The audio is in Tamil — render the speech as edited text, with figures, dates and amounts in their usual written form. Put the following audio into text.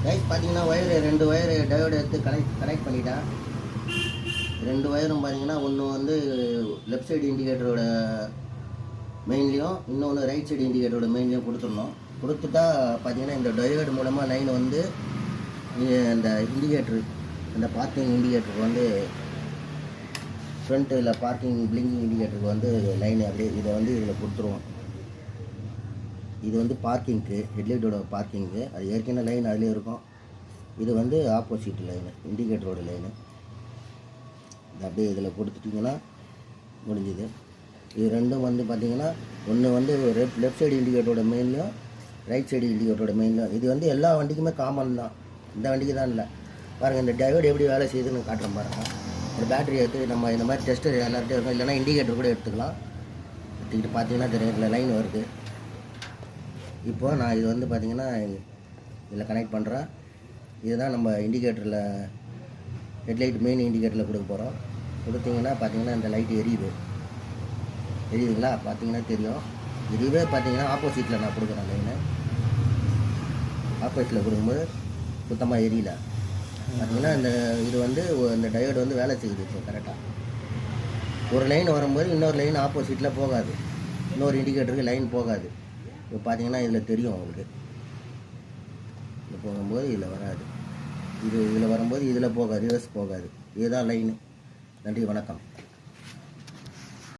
கைஸ் பார்த்தீங்கன்னா ரெண்டு ஒயர் டயோடு எடுத்து கனெக்ட் பண்ணிட்டேன். ரெண்டு ஒயரும் பார்த்தீங்கன்னா ஒன்று வந்து லெஃப்ட் சைடு இண்டிகேட்டரோட மெயின்லேயும் இன்னொன்று ரைட் சைடு இண்டிகேட்டரோட மெயின்லேயும் கொடுத்துடணும். கொடுத்துட்டா பார்த்தீங்கன்னா இந்த டயோடு மூலமாக லைன் வந்து இந்த இண்டிகேட்ரு இந்த பார்க்கிங் இண்டிகேட்டருக்கு வந்து ஃப்ரண்ட்டில் பார்க்கிங் பிளிங்கிங் இண்டிகேட்டருக்கு வந்து லைன் அப்படியே இதை வந்து இதில் கொடுத்துருவோம். இது வந்து பார்க்கிங்க்கு ஹெட்லைட்டோட பார்க்கிங்க்கு அது ஏற்கனவே லைன் அதிலே இருக்கும். இது வந்து ஆப்போசிட் லைனு இண்டிகேட்டரோட லைனு. இது அப்படியே இதில் கொடுத்துட்டிங்கன்னா முடிஞ்சுது. இது ரெண்டும் வந்து பார்த்திங்கன்னா ஒன்று வந்து லெஃப்ட் சைடு இண்டிகேட்டரோட மெயின்லையும் ரைட் சைடு இண்டிகேட்டரோட மெயின்லையும். இது வந்து எல்லா வண்டிக்குமே காமன் தான், இந்த வண்டிக்கு தான் இல்லை. பாருங்கள் இந்த டயோடு எப்படி வேலை செய்யுதுன்னு காட்டுறேன் பாருங்கள். ஒரு பேட்டரி எடுத்து நம்ம இந்த மாதிரி டெஸ்டர் எல்லார்ட்டையும் இருக்கும், இல்லைனா இண்டிகேட்டர் கூட எடுத்துக்கலாம். எடுத்துக்கிட்டு பார்த்தீங்கன்னா தெரியும் லைன் வருது. இப்போது நான் இது வந்து பார்த்திங்கன்னா இதில் கனெக்ட் பண்ணுறேன். இதுதான் நம்ம இண்டிகேட்டரில் ஹெட்லைட் மெயின் இண்டிகேட்டரில் கொடுக்க போகிறோம். கொடுத்தீங்கன்னா பார்த்தீங்கன்னா இந்த லைட் எரியுதுங்களா, பார்த்தீங்கன்னா தெரியும். இதுவே பார்த்தீங்கன்னா ஆப்போசிட்டில் நான் கொடுக்குறேன் லைனை. ஆப்போசிட்டில் கொடுக்கும்போது சுத்தமாக எரியல. பார்த்தீங்கன்னா இது வந்து இந்த டயோடு வந்து வேலை செய்யுது. இப்போ கரெக்டாக ஒரு லைன் வரும்போது இன்னொரு லைன் ஆப்போசிட்டில் போகாது, இன்னொரு இண்டிகேட்டருக்கு லைன் போகாது. இப்போ பார்த்தீங்கன்னா இதில் தெரியும் உங்களுக்கு. இது போகும்போது இதில் வராது, இதில் வரும்போது இதில் போகாது, ரிவர்ஸ் போகாது. இதுதான் லைனு. நன்றி, வணக்கம்.